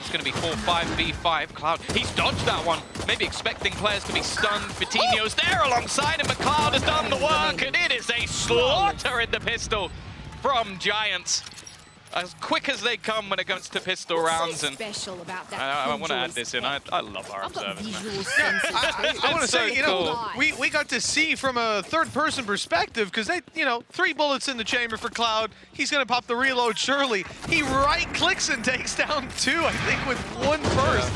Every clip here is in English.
It's going to be 4-5v5. Cloud, he's dodged that one. Maybe expecting players to be stunned. Vitinho's there alongside him, but Cloud has done the work, and it is a slaughter in the pistol from Giants. As quick as they come when it comes to pistol rounds, and I want to add this in. I love our observers. I want to say, you know, we got to see from a third-person perspective because they, you know, 3 bullets in the chamber for Cloud. He's going to pop the reload surely. He right-clicks and takes down 2, I think, with 1 burst.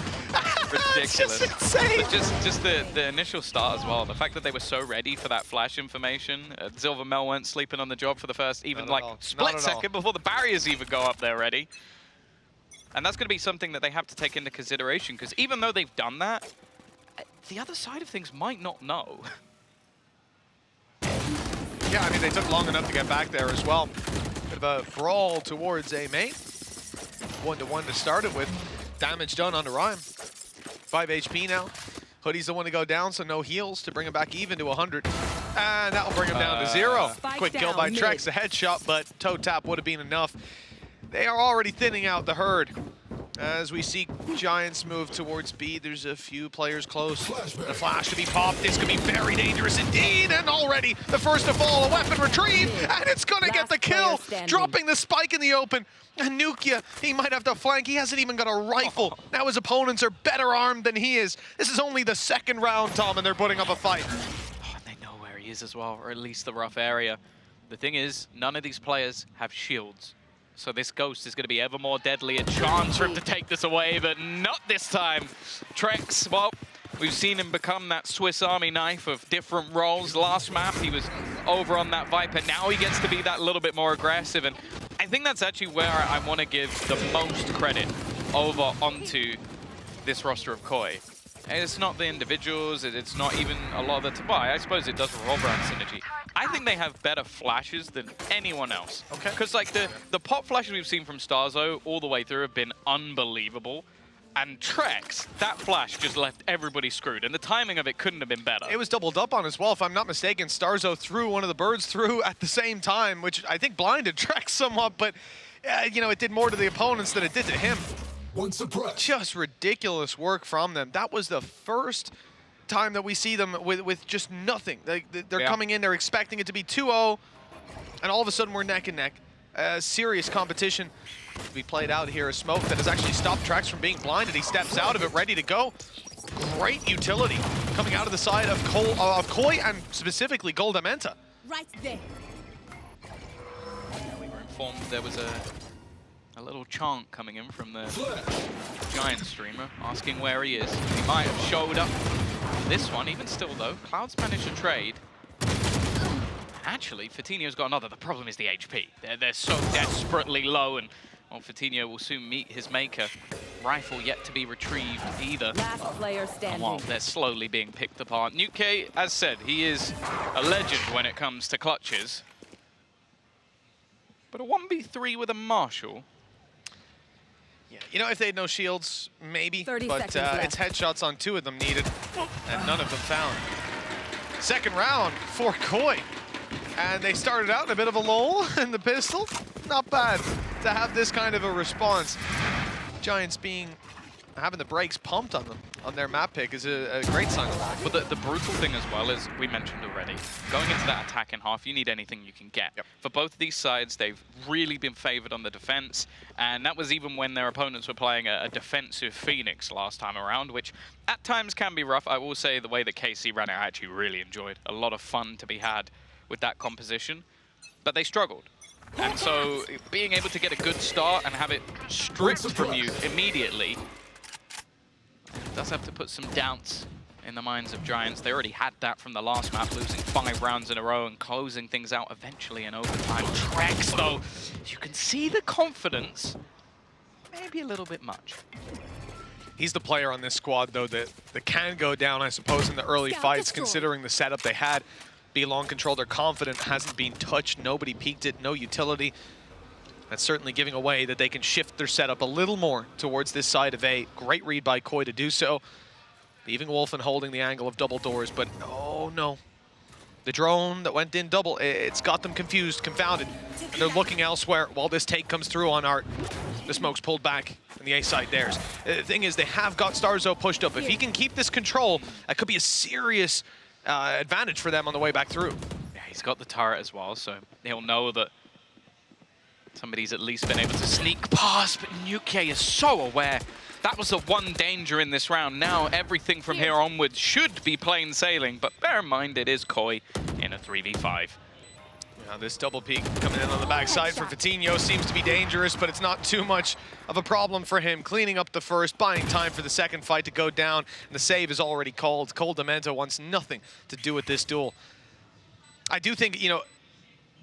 Ridiculous. It's just insane. But just the initial start as well. The fact that they were so ready for that flash information. Silvermel weren't sleeping on the job for the first even like split second before the barriers even go up there ready. And that's going to be something that they have to take into consideration, because even though they've done that, the other side of things might not know. Yeah, I mean, they took long enough to get back there as well. Bit of a brawl towards A main. 1-1 to start it with. Damage done on the Rhyme. 5 HP now. Hoodie's the one to go down, so no heals to bring him back even to 100. And that'll bring him down to 0. Quick kill by Trex, the headshot, but toe tap would have been enough. They are already thinning out the herd. As we see Giants move towards B, there's a few players close. The flash to be popped. This could be very dangerous indeed. And already the first to fall, a weapon retrieved, and it's going to get the kill, dropping the spike in the open. And Nukia, he might have to flank. He hasn't even got a rifle. Now his opponents are better armed than he is. This is only the 2nd round, Tom, and they're putting up a fight. Oh, and they know where he is as well, or at least the rough area. The thing is, none of these players have shields. So this Ghost is going to be ever more deadly. A chance for him to take this away, but not this time. Trex, well, we've seen him become that Swiss Army knife of different roles. Last map, he was over on that Viper. Now he gets to be that little bit more aggressive. And I think that's actually where I want to give the most credit over onto this roster of Koi. It's not the individuals, it's not even a lot of the... Well, I suppose it does revolve around synergy. I think they have better flashes than anyone else. Okay. Because like the pop flashes we've seen from Starzo all the way through have been unbelievable. And Trex, that flash just left everybody screwed. And the timing of it couldn't have been better. It was doubled up on as well, if I'm not mistaken. Starzo threw one of the birds through at the same time, which I think blinded Trex somewhat, but you know, it did more to the opponents than it did to him. Just ridiculous work from them. That was the first time that we see them with just nothing. They're coming in, they're expecting it to be 2-0, and all of a sudden we're neck and neck. Serious competition to be played out here. A smoke that has actually stopped Trex from being blinded. He steps out of it, ready to go. Great utility coming out of the side of Koi and specifically Goldamenta. Right there. We were informed there was a little chant coming in from the Giant streamer asking where he is. He might have showed up this one. Even still though, Cloud's managed to trade. Actually, Vitinho's got another. The problem is the HP. They're so desperately low, and well, Vitinho will soon meet his maker. Rifle yet to be retrieved either. Last player standing. Well, they're slowly being picked apart. Nuke, as said, he is a legend when it comes to clutches. But a 1v3 with a Marshall. Yeah, you know, if they had no shields, maybe. 30 but seconds left. it's headshots on 2 of them needed, and none of them found. 2nd round for Koi. And they started out in a bit of a lull in the pistol. Not bad to have this kind of a response. Giants having the brakes pumped on them on their map pick is a great sign. But the brutal thing as well is, we mentioned already, going into that attack in half, you need anything you can get. Yep. For both of these sides, they've really been favored on the defense, and that was even when their opponents were playing a defensive Phoenix last time around, which at times can be rough. I will say the way that KC ran it, I actually really enjoyed. A lot of fun to be had with that composition, but they struggled. And so being able to get a good start and have it stripped from you immediately does have to put some doubts in the minds of Giants. They already had that from the last map, losing 5 rounds in a row and closing things out eventually in overtime. Trex, though, you can see the confidence, maybe a little bit much. He's the player on this squad, though, that can go down, I suppose, in the early fights, considering the setup they had. Be long control, they're confident, hasn't been touched, nobody peeked it, no utility. That's certainly giving away that they can shift their setup a little more towards this side of A. Great read by Koi to do so. Leaving Wolfen holding the angle of double doors, but oh no. The drone that went in double, it's got them confused, confounded. And they're looking elsewhere while this take comes through on Art. The smoke's pulled back. and the A side theirs. The thing is, they have got Starzo pushed up. If he can keep this control, that could be a serious advantage for them on the way back through. Yeah, he's got the turret as well, so he'll know that somebody's at least been able to sneak past, but Nuke is so aware. That was the one danger in this round. Now everything from here onwards should be plain sailing, but bear in mind it is Koi in a 3v5. Now this double peek coming in on the backside for Vitinho seems to be dangerous, but it's not too much of a problem for him. Cleaning up the first, buying time for the second fight to go down, and the save is already called. Cole Demento wants nothing to do with this duel. I do think, you know,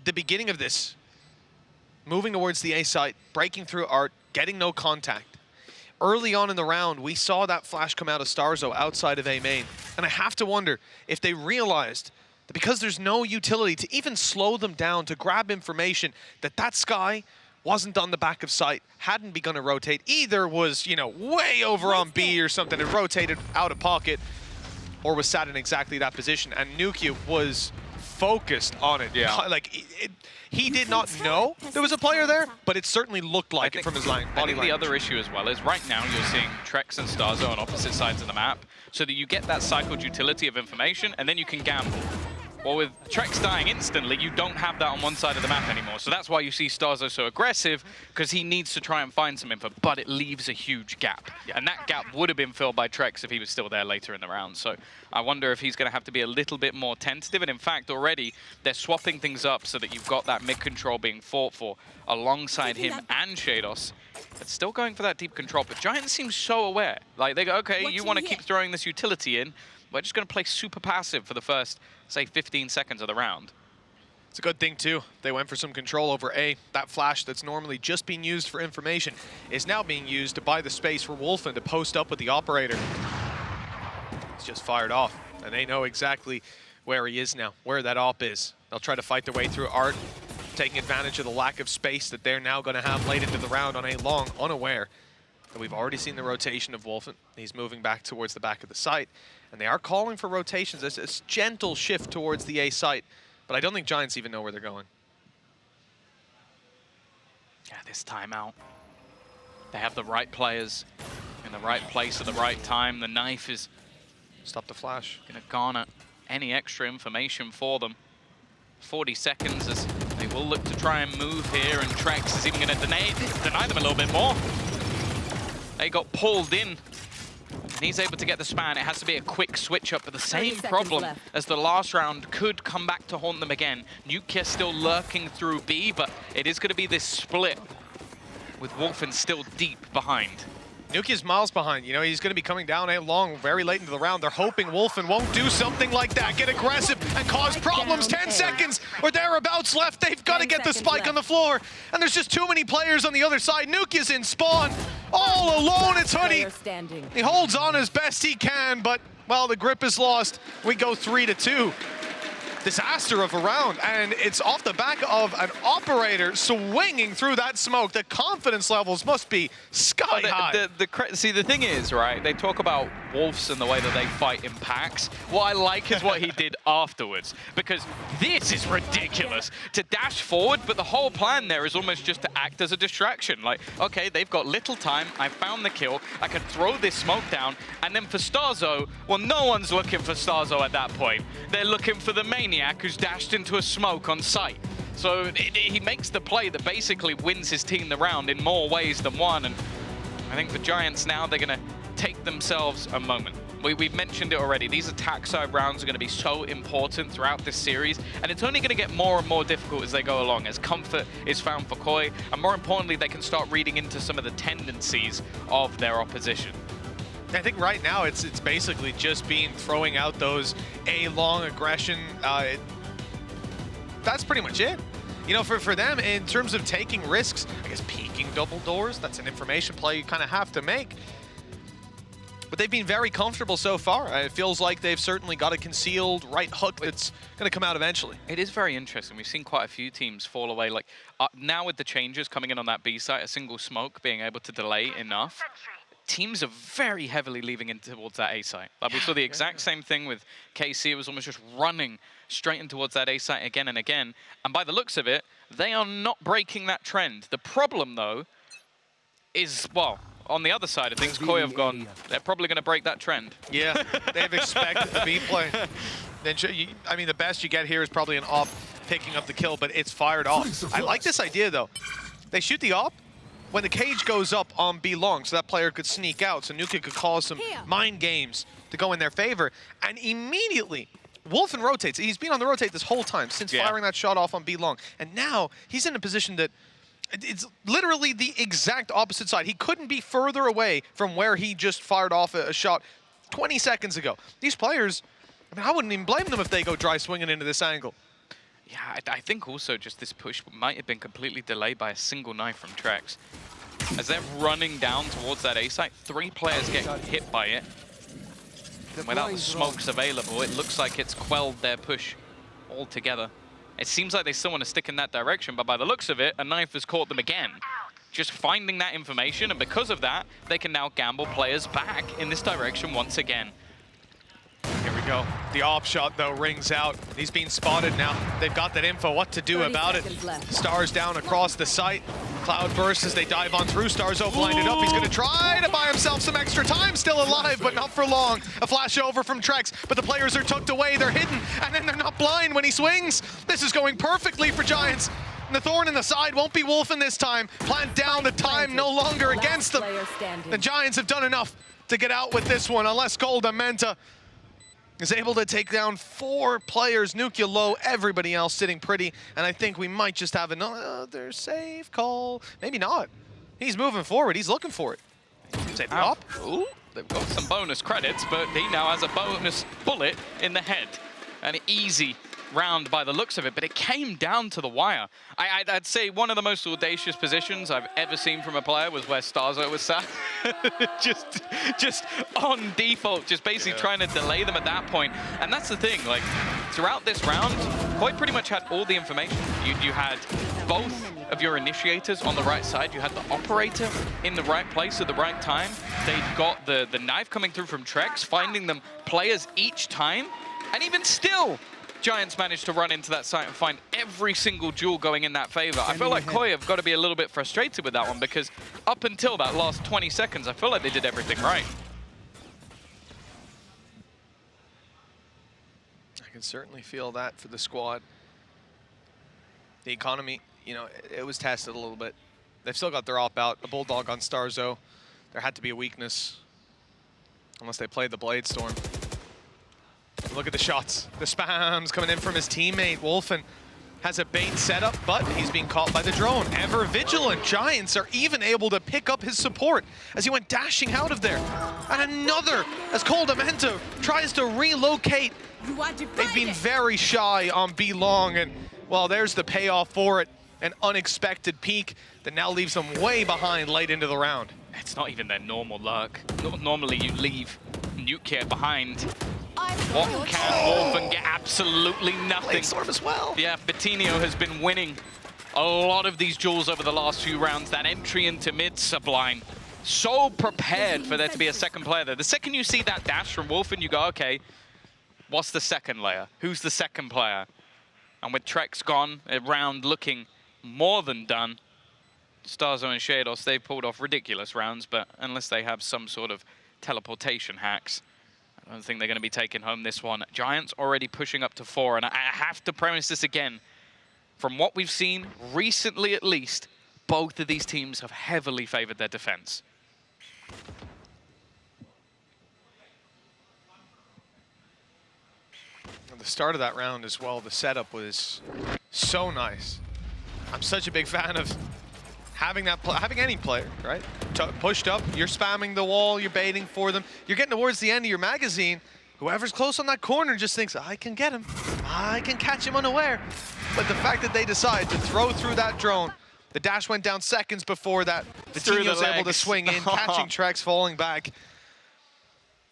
the beginning of this, moving towards the A site, breaking through Art, getting no contact. Early on in the round, we saw that flash come out of Starzo outside of A main, and I have to wonder if they realized that because there's no utility to even slow them down, to grab information, that Sky wasn't on the back of site, hadn't begun to rotate, either was, you know, way over on B or something and rotated out of pocket, or was sat in exactly that position, and Nuke was focused on it. Yeah. Like, he did not know there was a player there, but it certainly looked like it from his body language. The other issue as well is right now you're seeing Trex and Starzo on opposite sides of the map, so that you get that cycled utility of information, and then you can gamble. Well, with Trex dying instantly, you don't have that on one side of the map anymore. So that's why you see Starzo so aggressive, because he needs to try and find some info, but it leaves a huge gap. And that gap would have been filled by Trex if he was still there later in the round. So I wonder if he's going to have to be a little bit more tentative. And in fact, already, they're swapping things up so that you've got that mid-control being fought for alongside him and Shados. But still going for that deep control. But Giant seems so aware. Like, they go, okay, you want to keep throwing this utility in. We're just going to play super passive for the first, say, 15 seconds of the round. It's a good thing, too. They went for some control over A. That flash that's normally just being used for information is now being used to buy the space for Wolfen to post up with the operator. He's just fired off, and they know exactly where he is now, where that op is. They'll try to fight their way through Art, taking advantage of the lack of space that they're now going to have late into the round on A long, unaware that we've already seen the rotation of Wolfen. He's moving back towards the back of the site. And they are calling for rotations. There's a gentle shift towards the A site, but I don't think Giants even know where they're going. Yeah, this timeout. They have the right players in the right place at the right time. The knife is... Stop the flash. Going to garner any extra information for them. 40 seconds as they will look to try and move here, and Trex is even going to deny them a little bit more. They got pulled in. And he's able to get the span. It has to be a quick switch up, but the same problem as the last round could come back to haunt them again. Nuke still lurking through B, but it is going to be this split with Wolfen still deep behind. Nuke is miles behind. You know, he's going to be coming down A long very late into the round. They're hoping Wolfen won't do something like that, get aggressive and cause problems. 10 seconds or thereabouts left. They've got to get the spike on the floor. And there's just too many players on the other side. Nuke is in spawn. All alone, it's Hoodie. He holds on as best he can, but, well, the grip is lost. We go 3-2. Disaster of a round, and it's off the back of an operator swinging through that smoke. The confidence levels must be sky high. See, the thing is, right, they talk about Wolves and the way that they fight in packs. What I like is what he did afterwards, because this is ridiculous. To dash forward, but the whole plan there is almost just to act as a distraction. Like, okay, they've got little time, I found the kill, I can throw this smoke down, and then for Starzo, well, no one's looking for Starzo at that point. They're looking for the Maniac who's dashed into a smoke on site. So he makes the play that basically wins his team the round in more ways than one. And I think for Giants now, they're going to take themselves a moment. We've mentioned it already. These attack side rounds are going to be so important throughout this series. And it's only going to get more and more difficult as they go along, as comfort is found for Koi. And more importantly, they can start reading into some of the tendencies of their opposition. I think right now it's basically just throwing out those A-long aggression. That's pretty much it. You know, for them, in terms of taking risks, I guess peeking double doors, that's an information play you kind of have to make. But they've been very comfortable so far. It feels like they've certainly got a concealed right hook that's going to come out eventually. It is very interesting. We've seen quite a few teams fall away. Like now with the changes coming in on that B site, a single smoke being able to delay enough. Teams are very heavily leaving in towards that A site. Like we saw the exact same thing with KC. It was almost just running straight in towards that A site again and again. And by the looks of it, they are not breaking that trend. The problem, though, is, well, on the other side of things, Koi have gone, they're probably going to break that trend. Yeah, they've expected the B play. Then, I mean, the best you get here is probably an op picking up the kill, but it's fired off. I like this idea, though. They shoot the op when the cage goes up on B long, so that player could sneak out, so Nuka could cause some mind games to go in their favor. And immediately, Wolfen rotates. He's been on the rotate this whole time since firing that shot off on B long. And now he's in a position that it's literally the exact opposite side. He couldn't be further away from where he just fired off a shot 20 seconds ago. These players, I mean, I wouldn't even blame them if they go dry swinging into this angle. Yeah, I think also just this push might have been completely delayed by a single knife from Trex. As they're running down towards that A site, 3 players get hit by it. And without the smokes available, it looks like it's quelled their push altogether. It seems like they still want to stick in that direction, but by the looks of it, a knife has caught them again. Just finding that information, and because of that, they can now gamble players back in this direction once again. Here we go. The op shot, though, rings out. He's being spotted now. They've got that info, what to do about it. Stars down across the site. Cloud bursts as they dive on through. Starzo blinded up. He's going to try to buy himself some extra time. Still alive, but not for long. A flash over from Trex, but the players are tucked away. They're hidden, and then they're not blind when he swings. This is going perfectly for Giants. And the thorn in the side won't be Wolfen this time. Plant down, the time no longer against them. The Giants have done enough to get out with this one, unless Goldamenta is able to take down 4 players. Nuka low, everybody else sitting pretty, and I think we might just have another safe call. Maybe not. He's moving forward. He's looking for it. Say the op. Ooh, they've got some bonus credits, but he now has a bonus bullet in the head. An easy round by the looks of it, but it came down to the wire. I'd say one of the most audacious positions I've ever seen from a player was where Starzo was sat. just on default, just basically trying to delay them at that point. And that's the thing, like, throughout this round, Koi pretty much had all the information. You had both of your initiators on the right side. You had the operator in the right place at the right time. They'd got the knife coming through from Trex, finding them players each time. And even still, Giants managed to run into that site and find every single duel going in that favor. I feel like Koi have got to be a little bit frustrated with that one, because up until that last 20 seconds, I feel like they did everything right. I can certainly feel that for the squad. The economy, you know, it was tested a little bit. They've still got their op out, a Bulldog on Starzo. There had to be a weakness, unless they played the Blade Storm. Look at the shots. The spams coming in from his teammate. Wolfen has a bait setup, but he's being caught by the drone. Ever vigilant. Giants are even able to pick up his support as he went dashing out of there. And another, as Goldamenta tries to relocate. They've been very shy on B long, and well, there's the payoff for it. An unexpected peak that now leaves them way behind late into the round. It's not even their normal luck. Normally you leave Nuke behind. What can Wolfen get? Absolutely nothing. Bladestorm as well. Yeah, Betinho has been winning a lot of these duels over the last few rounds. That entry into mid, sublime. So prepared for there to be a second player there. The second you see that dash from Wolfen, you go, okay, what's the second layer? Who's the second player? And with Trex gone, a round looking more than done, Starzo and Shados, they've pulled off ridiculous rounds, but unless they have some sort of teleportation hacks, I don't think they're going to be taking home this one. Giants already pushing up to 4, and I have to premise this again. From what we've seen recently, at least, both of these teams have heavily favored their defense. At the start of that round as well, the setup was so nice. I'm such a big fan of having any player, right? Pushed up, you're spamming the wall, you're baiting for them. You're getting towards the end of your magazine. Whoever's close on that corner just thinks, I can get him. I can catch him unaware. But the fact that they decide to throw through that drone, the dash went down seconds before that. Betinho was able to swing in, catching Trex, falling back.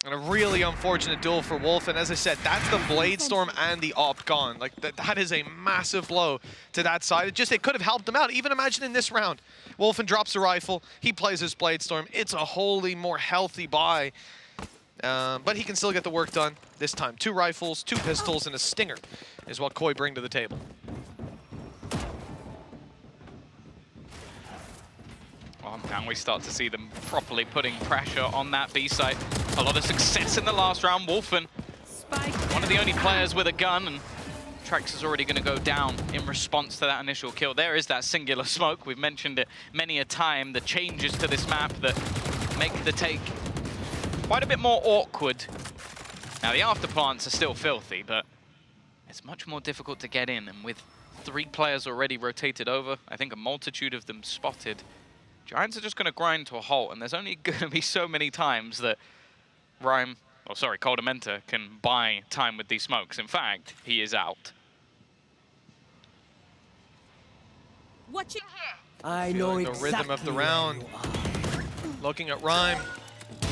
And a really unfortunate duel for Wolf. And as I said, that's the Blade Storm and the op gone. Like that is a massive blow to that side. It could have helped them out. Even imagine in this round, Wolfen drops the rifle, he plays his Blade Storm. It's a wholly more healthy buy. But he can still get the work done this time. 2 rifles, 2 pistols, and a stinger is what Koi bring to the table. Well, and we start to see them properly putting pressure on that B site. A lot of success in the last round. Wolfen, one of the only players with a gun, and Trax is already going to go down in response to that initial kill. There is that singular smoke. We've mentioned it many a time. The changes to this map that make the take quite a bit more awkward. Now, the afterplants are still filthy, but it's much more difficult to get in. And with 3 players already rotated over, I think a multitude of them spotted, Giants are just going to grind to a halt. And there's only going to be so many times that Coldamenta can buy time with these smokes. In fact, he is out. Watching here. I know Feeling exactly the rhythm of the round. Looking at Rhyme.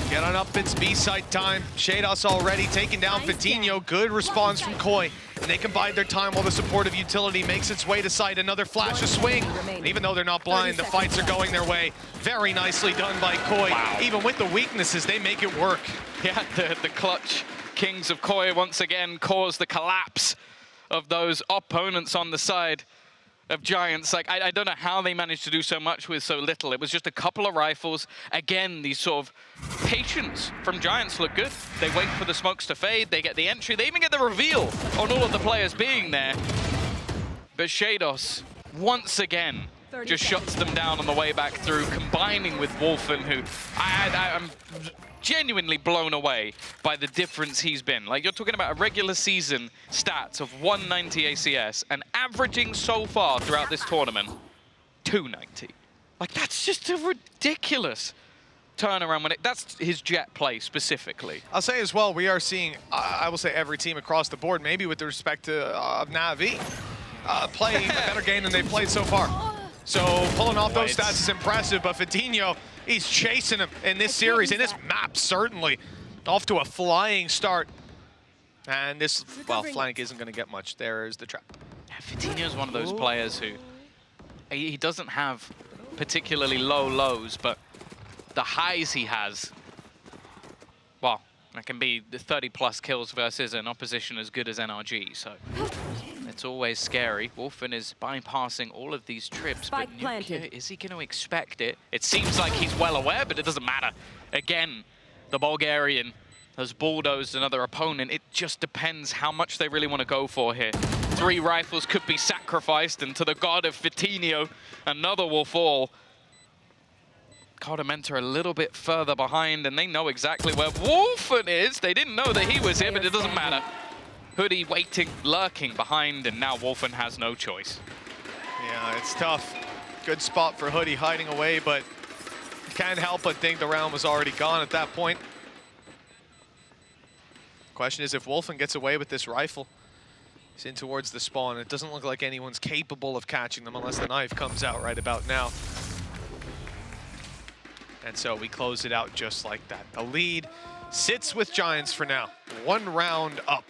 Get on up, it's B-side time. showdown already taking down Vitinho. Good response from Koi. And they can bide their time while the supportive utility makes its way to site. Another flash of swing. And even though they're not blind, the fights are going their way. Very nicely done by Koi. Wow. Even with the weaknesses, they make it work. Yeah, the clutch kings of Koi once again cause the collapse of those opponents on the side of Giants. Like, I don't know how they managed to do so much with so little. It was just a couple of rifles. Again, these sort of patience from Giants look good. They wait for the smokes to fade. They get the entry. They even get the reveal on all of the players being there. But showdown, once again, just shuts them down on the way back through, combining with Wolfen, who I'm genuinely blown away by the difference he's been. Like, you're talking about a regular season stats of 190 ACS and averaging so far throughout this tournament 290. Like, that's just a ridiculous turnaround when that's his jet play specifically. I'll say as well, we are seeing, I will say every team across the board, maybe with respect to Na'Vi, play a better game than they've played so far. So pulling off those stats is impressive, but Vitinho, he's chasing him in this series, in this map certainly. Off to a flying start. And this, well, flank isn't going to get much. There's the trap. Yeah, Vitinho's one of those players who, he doesn't have particularly low lows, but the highs he has, well, that can be the 30+ kills versus an opposition as good as NRG, so it's always scary. Wolfen is bypassing all of these trips, but Nukia, is he going to expect it? It seems like he's well aware, but it doesn't matter. Again, the Bulgarian has bulldozed another opponent. It just depends how much they really want to go for here. 3 rifles could be sacrificed, and to the god of Vitinho, another will fall. Coldamenta a little bit further behind, and they know exactly where Wolfen is. They didn't know that he was here, but it doesn't matter. Hoodie waiting, lurking behind, and now Wolfen has no choice. Yeah, it's tough. Good spot for Hoodie hiding away, but can't help but think the round was already gone at that point. Question is if Wolfen gets away with this rifle. He's in towards the spawn. It doesn't look like anyone's capable of catching them unless the knife comes out right about now. And so we close it out just like that. The lead sits with Giants for now. 1 round up.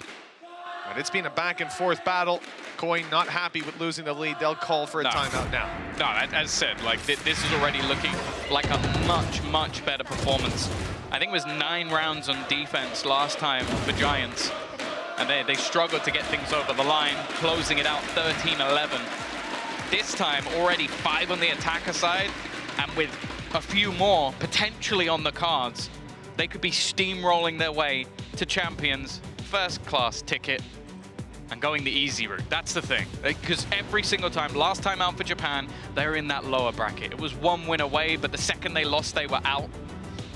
But it's been a back and forth battle. Koi not happy with losing the lead. They'll call for a timeout now. No, as said, like this is already looking like a much, much better performance. I think it was 9 rounds on defense last time for Giants. And they struggled to get things over the line, closing it out 13-11. This time, already 5 on the attacker side, and with a few more potentially on the cards, they could be steamrolling their way to Champions, first-class ticket, and going the easy route. That's the thing, because every single time, last time out for Japan, they were in that lower bracket. It was 1 win away, but the second they lost, they were out.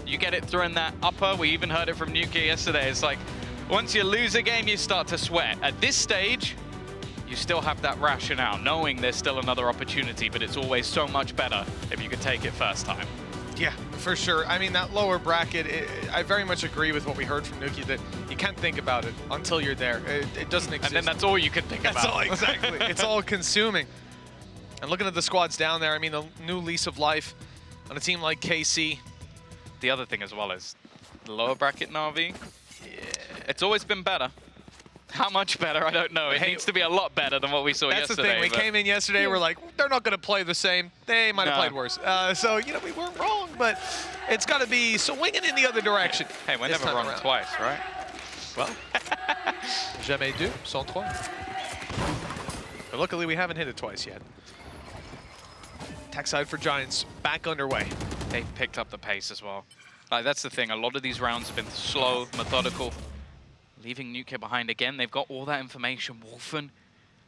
You get it through in that upper. We even heard it from Nukia yesterday. It's like, once you lose a game, you start to sweat. At this stage, you still have that rationale, knowing there's still another opportunity, but it's always so much better if you could take it first time. Yeah, for sure. I mean, that lower bracket, I very much agree with what we heard from Nuki, that you can't think about it until you're there. It doesn't exist. And then that's all you can think about. That's all, exactly. It's all consuming. And looking at the squads down there, I mean, a new lease of life on a team like KC. The other thing as well is the lower bracket Na'Vi. It's always been better. How much better, I don't know. It needs to be a lot better than what we saw yesterday. That's the thing. We came in yesterday, we're like, they're not going to play the same. They might have played worse. So, you know, we weren't wrong, but it's got to be swinging in the other direction. Hey, we're never wrong twice, right? Well, jamais deux, sans trois. But luckily, we haven't hit it twice yet. Attack side for Giants, back underway. they've picked up the pace as well. Like, that's the thing. A lot of these rounds have been slow, methodical, leaving Nuclear behind again. They've got all that information. Wolfen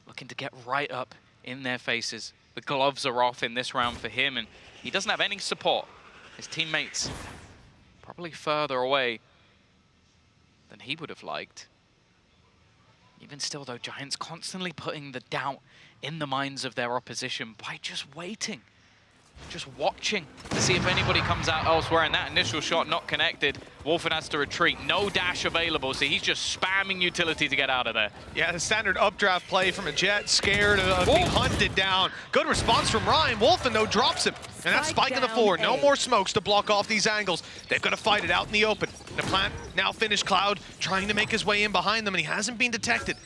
looking to get right up in their faces. The gloves are off in this round for him, and he doesn't have any support. His teammates probably further away than he would have liked. Even still, though, Giants constantly putting the doubt in the minds of their opposition by just waiting, just watching to see if anybody comes out elsewhere. And that initial shot not connected. Wolfen has to retreat. No dash available, so he's just spamming utility to get out of there. Yeah, the standard updraft play from a Jet, scared of being hunted down. Good response from Ryan. Wolfen, though, drops him. And that's spike in the floor. No more smokes to block off these angles. They've got to fight it out in the open. The plant now finished. Cloud trying to make his way in behind them, and he hasn't been detected.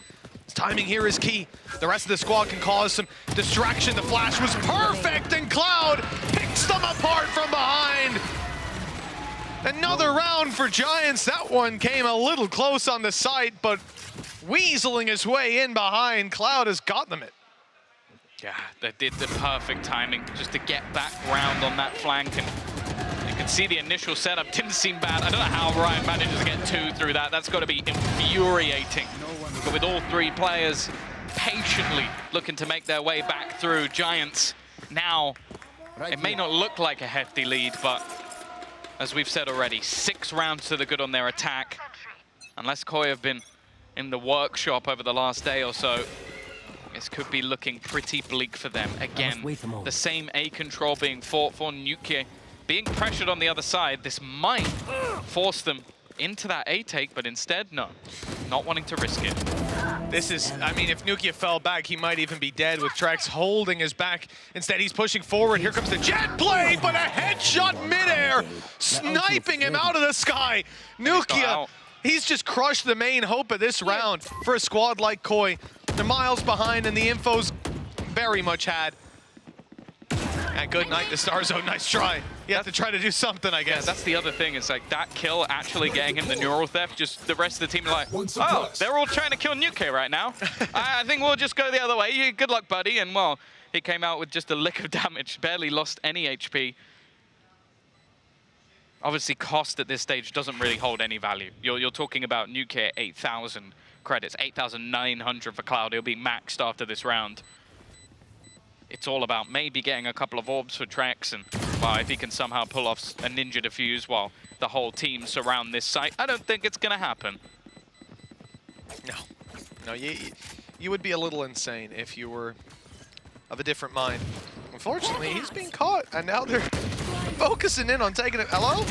His timing here is key. The rest of the squad can cause some distraction. The flash was perfect, and Cloud picks them apart from behind. Another round for Giants. That one came a little close on the sight, but weaseling his way in behind, Cloud has got them it. Yeah, they did the perfect timing just to get back round on that flank. And you can see the initial setup didn't seem bad. I don't know how Ryan manages to get 2 through that. That's got to be infuriating. But with all 3 players patiently looking to make their way back through, Giants now, it may not look like a hefty lead, but as we've said already, 6 rounds to the good on their attack. Unless Koi have been in the workshop over the last day or so, this could be looking pretty bleak for them. Again, the same A control being fought for. Nuclear being pressured on the other side. This might force them into that A take, but instead, no. Not wanting to risk it. This is, I mean, if Nukia fell back, he might even be dead with Trex holding his back. Instead, he's pushing forward. Here comes the Jet play, but a headshot midair, sniping him out of the sky. Nukia, he's just crushed the main hope of this round for a squad like Koi. They're miles behind, and the info's very much had. And good night to Starzone, nice try. You have to try to do something, I guess. Yeah, that's the other thing, is like that kill actually getting him the neural theft, just the rest of the team are like, oh, they're all trying to kill Nuke right now. I think we'll just go the other way. Good luck, buddy. And well, he came out with just a lick of damage, barely lost any HP. Obviously, cost at this stage doesn't really hold any value. You're talking about Nuke 8,000 credits, 8,900 for Cloud. He'll be maxed after this round. It's all about maybe getting a couple of orbs for Trex, and well, if he can somehow pull off a ninja defuse while the whole team surround this site, I don't think it's going to happen. No, you would be a little insane if you were of a different mind. Unfortunately, he's being caught, and now they're focusing in on taking it. Hello?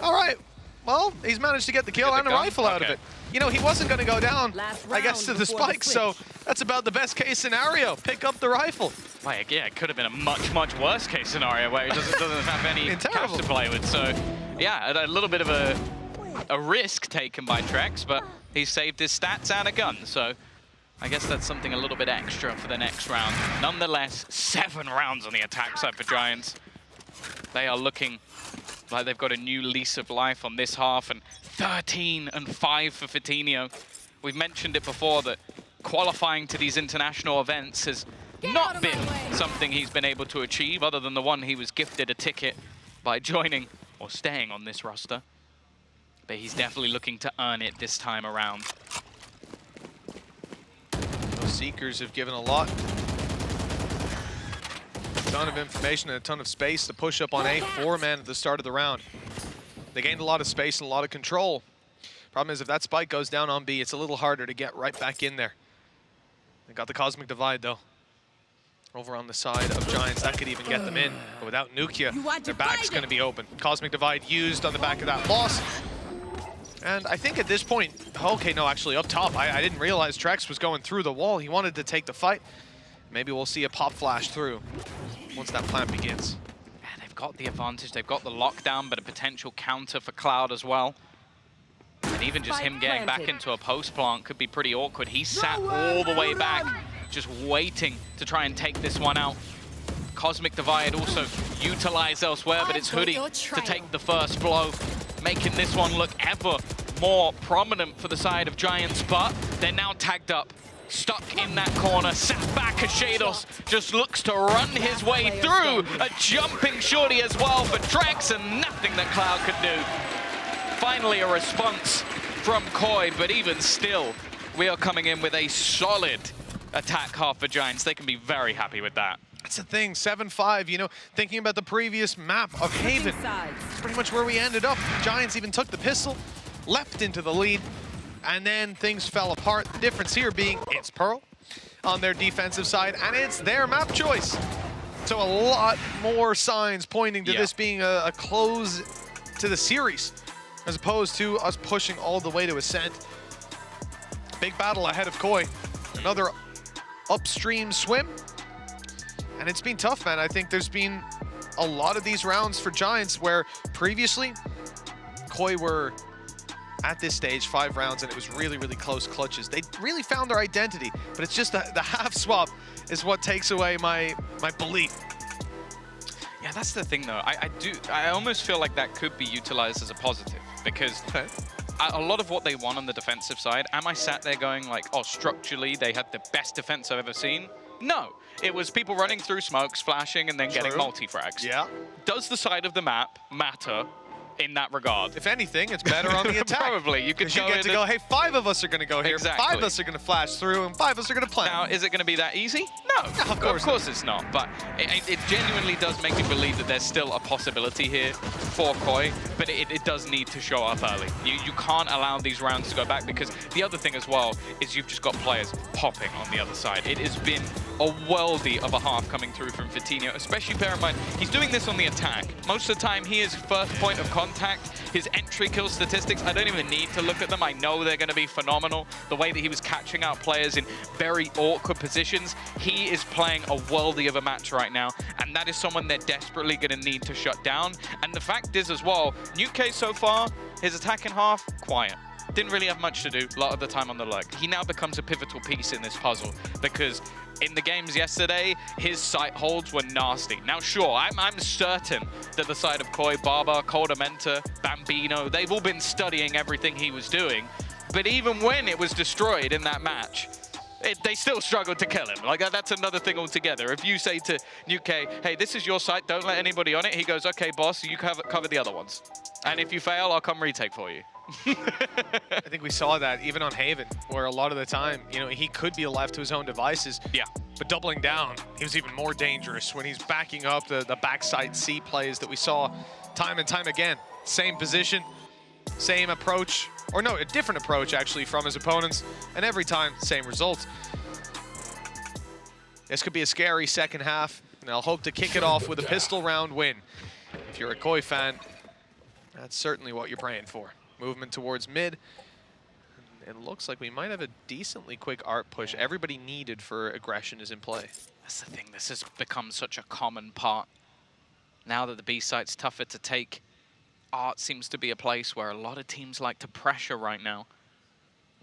All right. Well, he's managed to get the kill and a rifle out of it. You know, he wasn't going to go down, I guess, to the spikes, so that's about the best case scenario. Pick up the rifle. Like, yeah, it could have been a much, much worse case scenario where he doesn't have any cash to play with. So, yeah, a little bit of a risk taken by Trex, but he saved his stats and a gun. So I guess that's something a little bit extra for the next round. Nonetheless, 7 rounds on the attack side for Giants. They are looking like they've got a new lease of life on this half, and 13 and 5 for Fatinho. We've mentioned it before that qualifying to these international events has not been something he's been able to achieve, other than the one he was gifted a ticket by joining or staying on this roster. But he's definitely looking to earn it this time around. Those Seekers have given a lot. A ton of information and a ton of space to push up on A. 4-man at the start of the round. They gained a lot of space and a lot of control. Problem is, if that spike goes down on B, it's a little harder to get right back in there. They got the Cosmic Divide, though. Over on the side of Giants, that could even get them in. But without Nukia, their back's going to be open. Cosmic Divide used on the back of that loss. And I think at this point, okay, no, actually up top, I didn't realize Trex was going through the wall. He wanted to take the fight. Maybe we'll see a pop flash through once that plant begins. Yeah, they've got the advantage. They've got the lockdown, but a potential counter for Cloud as well. And even just him getting back into a post plant could be pretty awkward. He sat all the way back, just waiting to try and take this one out. Cosmic Divide also utilized elsewhere, but it's Hoodie to take the first blow, making this one look ever more prominent for the side of Giants, but they're now tagged up. stuck in that corner, sat back as Shados just looks to run his way through. A jumping shorty as well for Trex, and nothing that Cloud could do. Finally a response from Koi, but even still, we are coming in with a solid attack half for Giants. They can be very happy with that. That's the thing, 7-5, you know, thinking about the previous map of Haven, it's pretty much where we ended up. Giants even took the pistol, leapt into the lead, and then things fell apart. The difference here being it's Pearl on their defensive side, and it's their map choice. So a lot more signs pointing to this being a close to the series, as opposed to us pushing all the way to Ascent. Big battle ahead of Koi. Another upstream swim. And it's been tough, man. I think there's been a lot of these rounds for Giants where previously Koi were at this stage 5 rounds and it was really, really close clutches. They really found their identity, but it's just the half swap is what takes away my belief. Yeah, that's the thing though. I almost feel like that could be utilized as a positive, because a lot of what they want on the defensive side, am I sat there going like, oh, structurally they had the best defense I've ever seen? No, it was people running through smokes, flashing, and then getting multi-frags. Yeah. Does the side of the map matter in that regard? If anything, it's better on the attack. Probably. You could get to go, hey, 5 of us are going to go here, Exactly. 5 of us are going to flash through, and 5 of us are going to plant. Now, is it going to be that easy? No, of course it's not. But it genuinely does make me believe that there's still a possibility here for Koi, but it does need to show up early. You can't allow these rounds to go back, because the other thing as well is you've just got players popping on the other side. It has been a worldie of a half coming through from Vitinho, especially bear in mind, he's doing this on the attack. Most of the time, he is first point of contact. His entry kill statistics, I don't even need to look at them. I know they're going to be phenomenal. The way that he was catching out players in very awkward positions, he is playing a worldie of a match right now, and that is someone they're desperately going to need to shut down. And the fact is as well, Nuke so far, his attack in half, quiet. Didn't really have much to do a lot of the time on the leg. He now becomes a pivotal piece in this puzzle, because in the games yesterday, his sight holds were nasty. Now, sure, I'm certain that the side of Koi, Barber, Coldamenta, Bambino, they've all been studying everything he was doing. But even when it was destroyed in that match, they still struggled to kill him. Like, that's another thing altogether. If you say to Nuke, hey, this is your site, don't let anybody on it, he goes, okay, boss, you cover the other ones. And if you fail, I'll come retake for you. I think we saw that even on Haven, where a lot of the time, you know, he could be left to his own devices. Yeah. But doubling down, he was even more dangerous when he's backing up the backside C plays that we saw time and time again. Same position, same approach, or no, a different approach actually from his opponents, and every time, same results. This could be a scary second half, and I'll hope to kick it off with a pistol round win. If you're a Koi fan, that's certainly what you're praying for. Movement towards mid. It looks like we might have a decently quick art push. Everybody needed for aggression is in play. That's the thing, this has become such a common part. Now that the B site's tougher to take, art seems to be a place where a lot of teams like to pressure right now.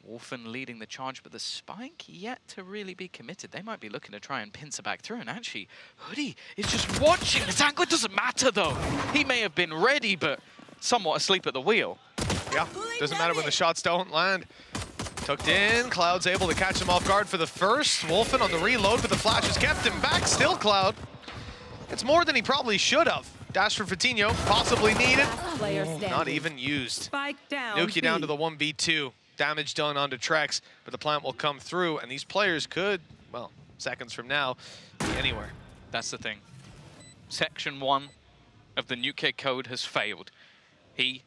Wolfen leading the charge, but the Spike yet to really be committed. They might be looking to try and pincer back through, and actually, Hoodie is just watching. The angle doesn't matter though. He may have been ready, but somewhat asleep at the wheel. Yeah, doesn't matter when the shots don't land. Tucked in, Cloud's able to catch him off guard for the first. Wolfen on the reload, but the flash has kept him back. Still Cloud. It's more than he probably should have. Dash for Vitinho, possibly needed. Not even used. Spike down. Nuke down to the 1v2. Damage done onto Trex, but the plant will come through, and these players could, well, seconds from now, be anywhere. That's the thing. Section 1 of the Nuke code has failed. He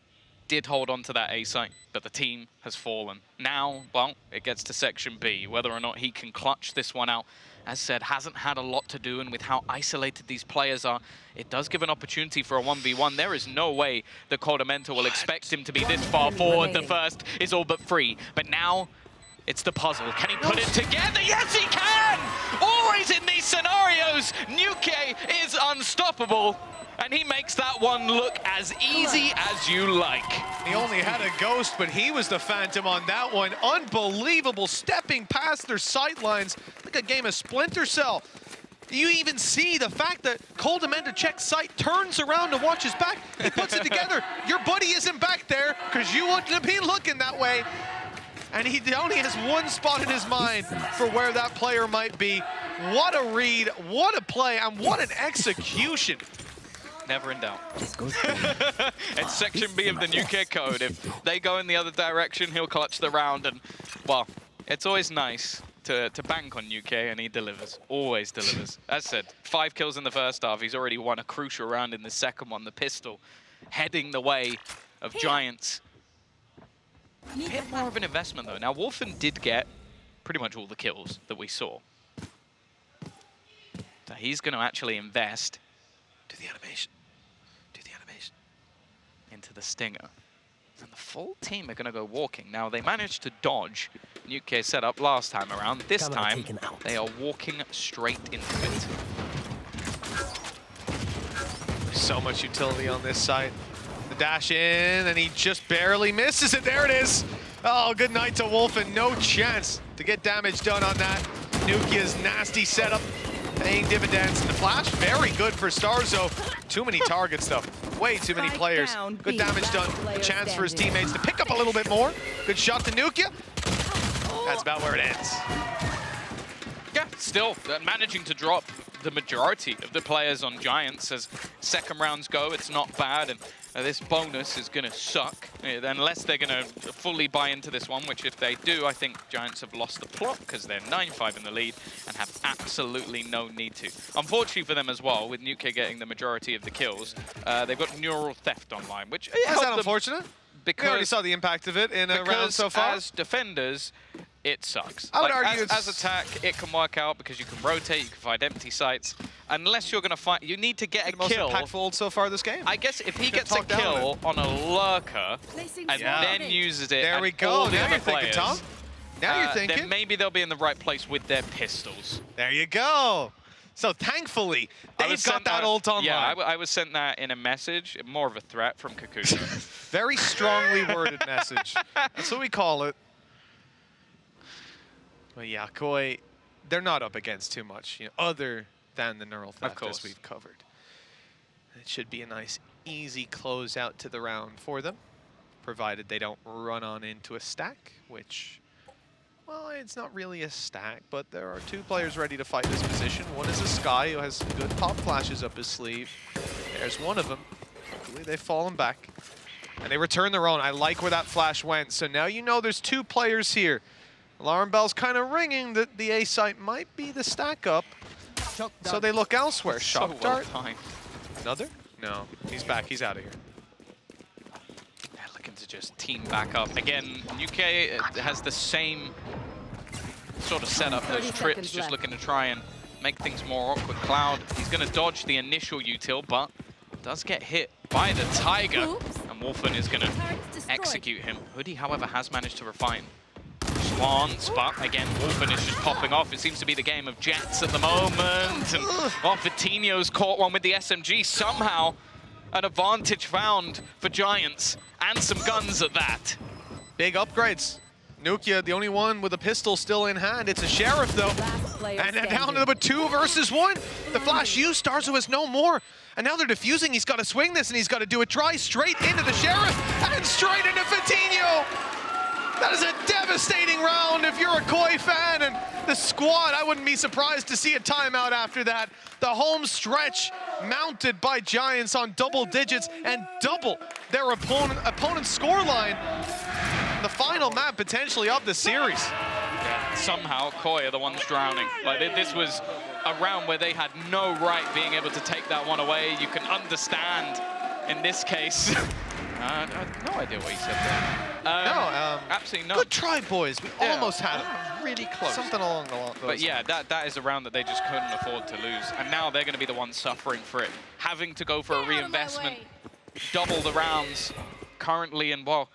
did hold on to that A site, but the team has fallen. Now, well, it gets to Section B. Whether or not he can clutch this one out, as said, hasn't had a lot to do, and with how isolated these players are, it does give an opportunity for a 1v1. There is no way the Coldamenta will expect him to be this far forward. The first is all but free, but now it's the puzzle. Can he put it together? Yes, he can! Always in these scenarios, Nuke is unstoppable. And he makes that one look as easy as you like. He only had a ghost, but he was the phantom on that one. Unbelievable, stepping past their sightlines like a game of Splinter Cell. Do you even see the fact that Coldamenta checks sight, turns around to watch his back, he puts it together. Your buddy isn't back there because you wouldn't have been looking that way. And he only has one spot in his mind for where that player might be. What a read, what a play, and what an execution. Never in doubt. It's section B of the new kid code. If they go in the other direction, he'll clutch the round. And, well, it's always nice to bank on UK, and he delivers. Always delivers. As said, 5 kills in the first half. He's already won a crucial round in the second one. The pistol heading the way of Giants. A bit more of an investment, though. Now, Wolfen did get pretty much all the kills that we saw. So he's going to actually invest. Do the animation. Do the animation. Into the Stinger. And the full team are going to go walking. Now, they managed to dodge UK setup last time around. This time, they are walking straight into it. So much utility on this side. The dash in, and he just barely misses it. There it is. Oh, good night to Wolfen. No chance to get damage done on that. Nukia's nasty setup, paying dividends. And the flash, very good for Starzo. Too many targets, though. Way too many players. Good damage done. A chance for his teammates to pick up a little bit more. Good shot to Nukia. That's about where it ends. Yeah, still managing to drop the majority of the players on Giants as second rounds go. It's not bad, and this bonus is going to suck unless they're going to fully buy into this one, which if they do, I think Giants have lost the plot because they're 9-5 in the lead and have absolutely no need to. Unfortunately for them as well, with Nuke getting the majority of the kills, they've got neural theft online, which is that unfortunate? Because we already saw the impact of it in a round so far. As defenders, it sucks. I would argue as attack, it can work out because you can rotate, you can find empty sites. Unless you're going to find, you need to get a kill. Most impactful so far this game. I guess if he gets a kill on a lurker and then uses it, there we go. Now you're thinking, Tom. Now you're thinking. Then maybe they'll be in the right place with their pistols. There you go. So thankfully, they've got that ult online. Yeah, I was sent that in a message, more of a threat from Kakuta. Very strongly worded message. That's what we call it. Well, yeah, Koi, they're not up against too much, other than the neural theft as we've covered. It should be a nice, easy closeout to the round for them, provided they don't run on into a stack, which, well, it's not really a stack, but there are 2 players ready to fight this position. One is a Sky, who has some good pop flashes up his sleeve. There's one of them. Hopefully they've fallen back. And they return their own. I like where that flash went. So now you know there's 2 players here. Alarm bell's kind of ringing that the A site might be the stack up. So they look elsewhere. Shock dart. Another? No, he's back. He's out of here. They're looking to just team back up. Again, UK has the same sort of setup. Those trips just looking to try and make things more awkward. Cloud, he's going to dodge the initial util, but does get hit by the Tiger. And Wolfen is going to execute him. Hoodie, however, has managed to refine Swans, but again, Wolfen is just popping off. It seems to be the game of Jets at the moment. And Vitinho's caught one with the SMG. Somehow, an advantage found for Giants, and some guns at that. Big upgrades. Nukia, the only one with a pistol still in hand. It's a Sheriff, though. And down to the 2 versus 1. The flash used, Starzo has no more. And now they're defusing. He's got to swing this, and he's got to do it dry straight into the Sheriff and straight into Vitinho. That is a devastating round if you're a Koi fan, and the squad, I wouldn't be surprised to see a timeout after that. The home stretch mounted by Giants on double digits and double their opponent's scoreline. The final map potentially of the series. Yeah, somehow Koi are the ones drowning. Like this was a round where they had no right being able to take that one away. You can understand in this case. I have no idea what he said there. Absolutely not. Good try, boys. We almost had it. Really close. Something along the lines. But yeah, that is a round that they just couldn't afford to lose. And now they're going to be the ones suffering for it. Having to go for a reinvestment, double the rounds currently, and well,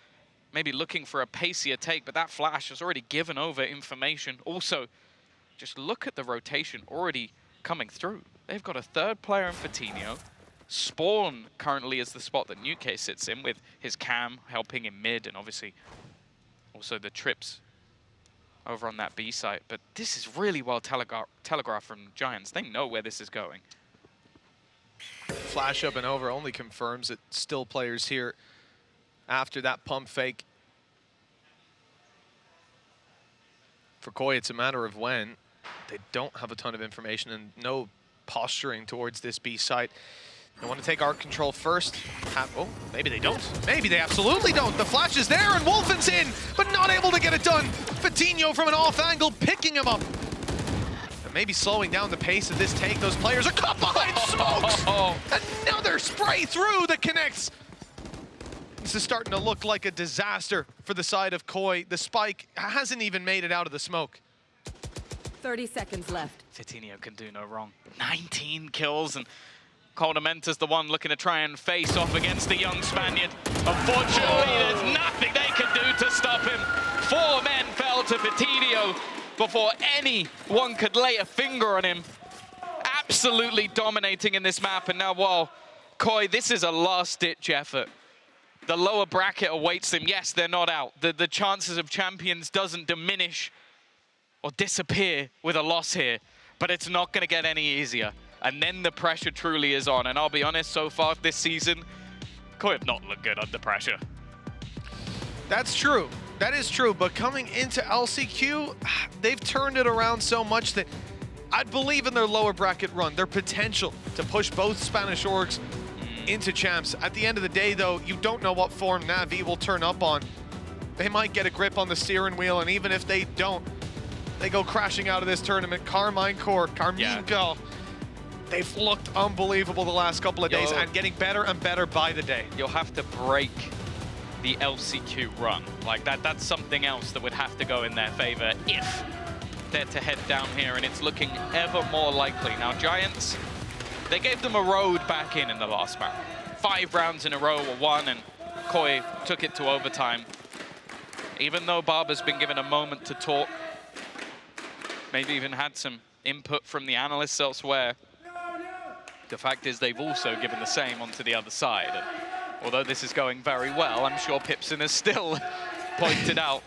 maybe looking for a pacier take, but that flash has already given over information. Also, just look at the rotation already coming through. They've got a 3rd player in Vitinho. Spawn currently is the spot that Nuke sits in, with his cam helping in mid, and obviously also the trips over on that B site. But this is really well telegraphed from Giants. They know where this is going. Flash up and over only confirms that still players here after that pump fake. For Koi, it's a matter of when. They don't have a ton of information and no posturing towards this B site. They want to take art control first. Oh, maybe they don't. Maybe they absolutely don't. The flash is there and Wolfen's in, but not able to get it done. Vitinho from an off angle, picking him up. And maybe slowing down the pace of this take. Those players are caught behind smokes. Another spray through that connects. This is starting to look like a disaster for the side of Koi. The spike hasn't even made it out of the smoke. 30 seconds left. Vitinho can do no wrong. 19 kills, and Coldamenta's the one looking to try and face off against the young Spaniard. Unfortunately, there's nothing they can do to stop him. 4 men fell to Vitinho before anyone could lay a finger on him. Absolutely dominating in this map, and now, well, Koi, this is a last-ditch effort. The lower bracket awaits them. Yes, they're not out. The chances of champions doesn't diminish or disappear with a loss here, but it's not going to get any easier. And then the pressure truly is on. And I'll be honest, so far this season, Koi have not looked good under pressure. That's true. That is true. But coming into LCQ, they've turned it around so much that I'd believe in their lower bracket run, their potential to push both Spanish orgs into champs. At the end of the day, though, you don't know what form Na'Vi will turn up on. They might get a grip on the steering wheel, and even if they don't, they go crashing out of this tournament. Karmine Corps, Karmine Corps, they've looked unbelievable the last couple of days and getting better and better by the day. You'll have to break the LCQ run. Like that's something else that would have to go in their favor if they're to head down here, and it's looking ever more likely. Now, Giants, they gave them a road back in the last map. 5 rounds in a row were won, and Koi took it to overtime. Even though Barber's been given a moment to talk, maybe even had some input from the analysts elsewhere, the fact is they've also given the same onto the other side. And although this is going very well, I'm sure Pipson has still pointed out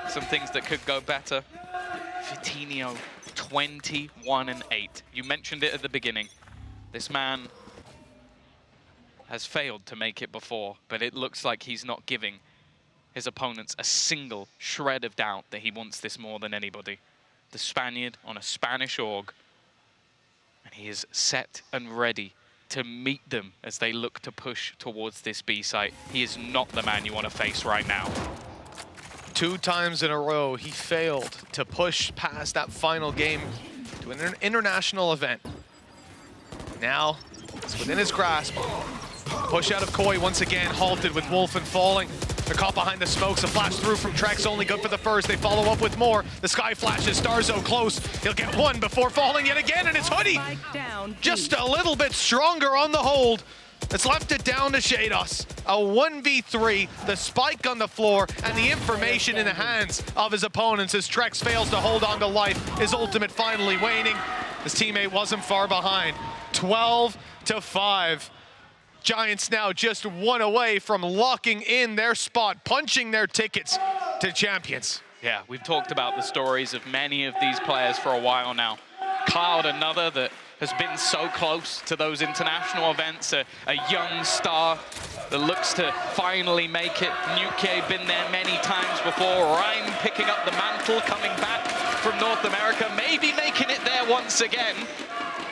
some things that could go better. Vitinho, 21-8. You mentioned it at the beginning. This man has failed to make it before, but it looks like he's not giving his opponents a single shred of doubt that he wants this more than anybody. The Spaniard on a Spanish org, and he is set and ready to meet them as they look to push towards this B site. He is not the man you want to face right now. 2 times in a row, he failed to push past that final game to an international event. Now, it's within his grasp. Push out of Koi once again, halted with Wolfen falling. They're caught behind the smokes. A flash through from Trex, only good for the first. They follow up with more. The sky flashes, Starzo close. He'll get one before falling yet again, and it's Hoodie. Just a little bit stronger on the hold. It's left it down to Shados. A 1v3, the spike on the floor, and the information in the hands of his opponents as Trex fails to hold on to life. His ultimate finally waning. His teammate wasn't far behind. 12-5. Giants now just 1 away from locking in their spot, punching their tickets to champions. Yeah, we've talked about the stories of many of these players for a while now. Cloud, another that has been so close to those international events, a young star that looks to finally make it. Nuke been there many times before. Rhyme picking up the mantle, coming back from North America, maybe making it there once again.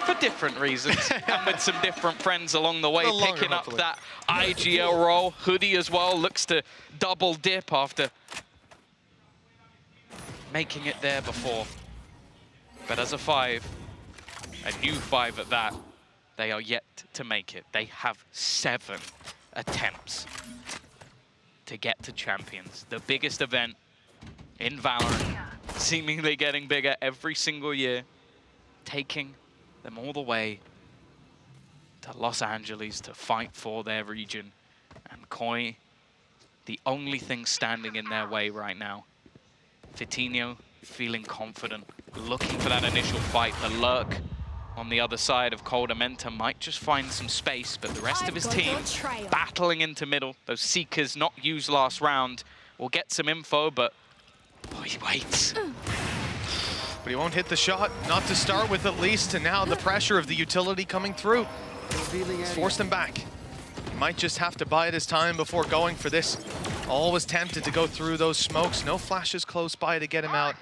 For different reasons, and with some different friends along the way, picking up that IGL role. Hoodie as well looks to double dip after making it there before. But as a 5, a new 5 at that, they are yet to make it. They have 7 attempts to get to champions. The biggest event in Valorant, seemingly getting bigger every single year, taking them all the way to Los Angeles to fight for their region. And Koi, the only thing standing in their way right now. Vitinho feeling confident, looking for that initial fight. The lurk on the other side of Coldamenta might just find some space, but the rest of his team battling into middle. Those Seekers not used last round will get some info, but oh, he waits. But he won't hit the shot, not to start with at least, and now the pressure of the utility coming through. It's forced him back. He might just have to bide his time before going for this. Always tempted to go through those smokes. No flashes close by to get him out.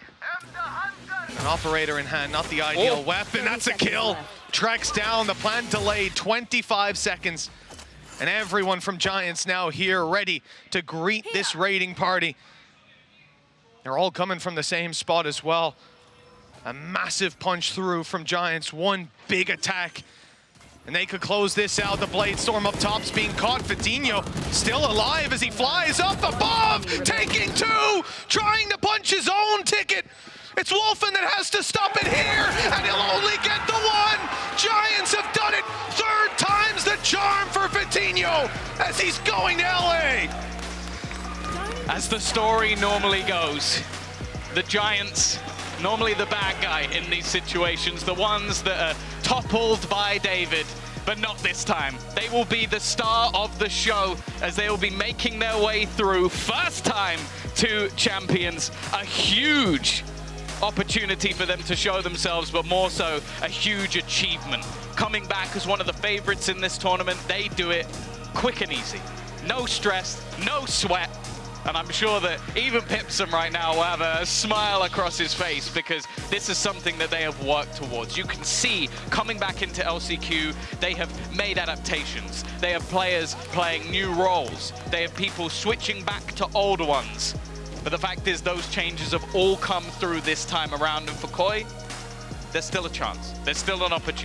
An operator in hand, not the ideal Oh. weapon. 30 That's a seconds kill. left. Trex down, the plant delayed, 25 seconds. And everyone from Giants now here ready to greet this raiding party. They're all coming from the same spot as well. A massive punch through from Giants, one big attack. And they could close this out. The Blade Storm up top's being caught. Vitinho still alive as he flies up above, taking two, trying to punch his own ticket. It's Wolfen that has to stop it here, and he'll only get the one. Giants have done it. Third time's the charm for Vitinho as he's going to LA. As the story normally goes, the Giants, normally the bad guy in these situations, the ones that are toppled by David, but not this time. They will be the star of the show as they will be making their way through, first time to champions. A huge opportunity for them to show themselves, but more so a huge achievement. Coming back as one of the favorites in this tournament, they do it quick and easy. No stress, no sweat. And I'm sure that even Pipsum right now will have a smile across his face because this is something that they have worked towards. You can see coming back into LCQ, they have made adaptations. They have players playing new roles. They have people switching back to older ones. But the fact is those changes have all come through this time around. And for Koi, there's still a chance. There's still an opportunity.